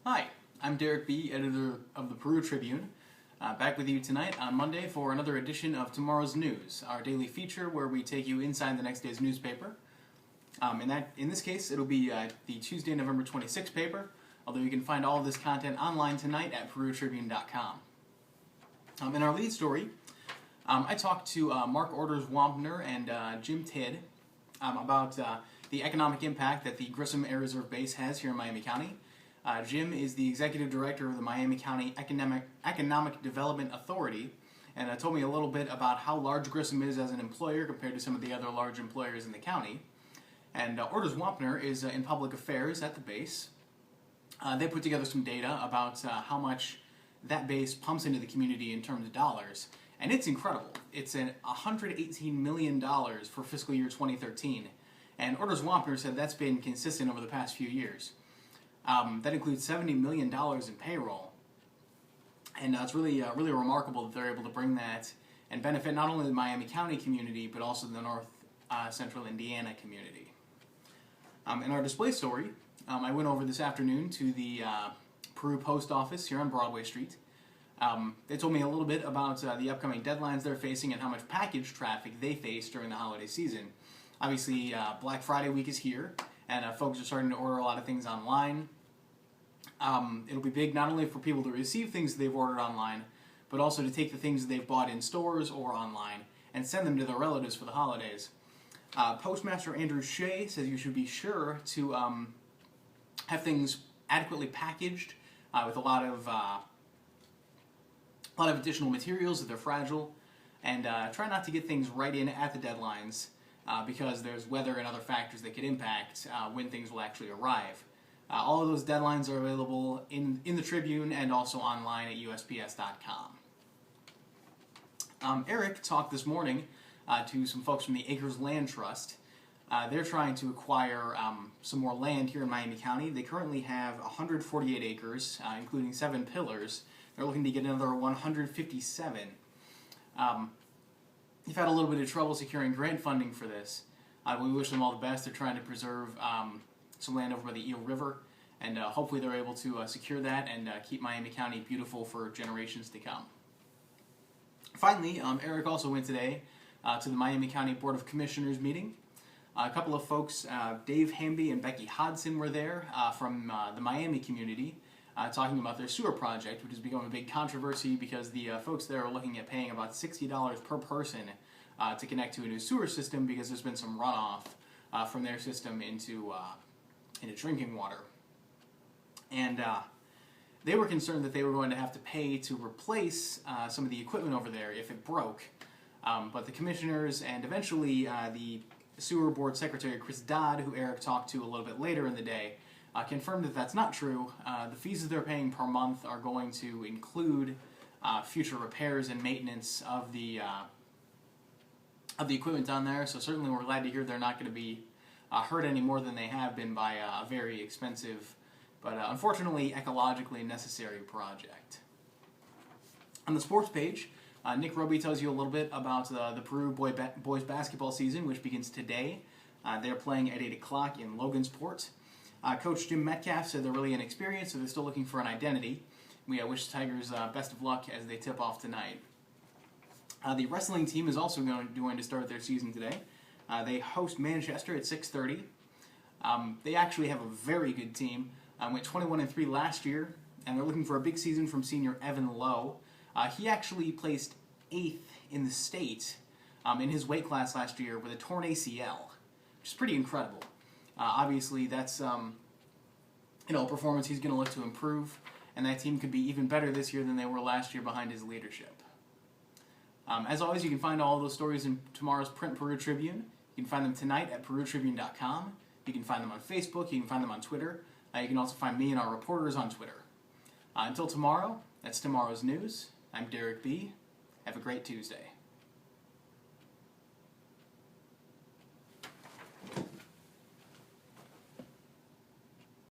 Hi, I'm Derek B., editor of the Peru Tribune, back with you tonight on Monday for another edition of Tomorrow's News, our daily feature where we take you inside the next day's newspaper. In this case, it'll be the Tuesday, November 26th paper, although you can find all of this content online tonight at perutribune.com. In our lead story, I talked to Mark Orders Wampner and Jim Tidd about the economic impact that the Grissom Air Reserve Base has here in Miami County. Jim is the executive director of the Miami County Economic Development Authority, and told me a little bit about how large Grissom is as an employer compared to some of the other large employers in the county. And Orders Wampner is in public affairs at the base. They put together some data about how much that base pumps into the community in terms of dollars, and it's incredible. It's $118 million for fiscal year 2013, and Orders Wampner said that's been consistent over the past few years. That includes $70 million in payroll, and it's really remarkable that they're able to bring that and benefit not only the Miami County community, but also the North Central Indiana community. In our display story, I went over this afternoon to the Peru Post Office here on Broadway Street. They told me a little bit about the upcoming deadlines they're facing and how much package traffic they face during the holiday season. Obviously, Black Friday week is here, and folks are starting to order a lot of things online. It'll be big not only for people to receive things they've ordered online, but also to take the things they've bought in stores or online and send them to their relatives for the holidays. Postmaster Andrew Shea says you should be sure to have things adequately packaged with a lot of additional materials if they're fragile, and try not to get things right in at the deadlines because there's weather and other factors that could impact when things will actually arrive. All of those deadlines are available in the Tribune and also online at USPS.com. Eric talked this morning to some folks from the Acres Land Trust. They're trying to acquire some more land here in Miami County. They currently have 148 acres, including 7 pillars. They're looking to get another 157. They've had a little bit of trouble securing grant funding for this. We wish them all the best. They're trying to preserve some land over by the Eel River, and hopefully they're able to secure that and keep Miami County beautiful for generations to come. Finally, Eric also went today to the Miami County Board of Commissioners meeting. A couple of folks, Dave Hamby and Becky Hodson, were there from the Miami community talking about their sewer project, which has become a big controversy because the folks there are looking at paying about $60 per person to connect to a new sewer system because there's been some runoff from their system into drinking water. And they were concerned that they were going to have to pay to replace some of the equipment over there if it broke. But the commissioners and eventually the Sewer Board Secretary Chris Dodd, who Eric talked to a little bit later in the day, confirmed that that's not true. The fees that they're paying per month are going to include future repairs and maintenance of the equipment on there. So certainly we're glad to hear they're not going to be hurt any more than they have been by a very expensive, but unfortunately ecologically necessary project. On the sports page, Nick Roby tells you a little bit about the Peru boys basketball season, which begins today. They're playing at 8 o'clock in Logansport. Coach Jim Metcalf said they're really inexperienced, so they're still looking for an identity. We wish the Tigers best of luck as they tip off tonight. The wrestling team is also going to start their season today. They host Manchester at 6:30. They actually have a very good team. Went 21-3 last year, and they're looking for a big season from senior Evan Lowe. He actually placed 8th in the state in his weight class last year with a torn ACL, which is pretty incredible. Obviously, that's a performance he's going to look to improve, and that team could be even better this year than they were last year behind his leadership. As always, you can find all of those stories in tomorrow's print Peru Tribune. You can find them tonight at perutribune.com. You can find them on Facebook. You can find them on Twitter. You can also find me and our reporters on Twitter. Until tomorrow, that's tomorrow's news. I'm Derek B. Have a great Tuesday.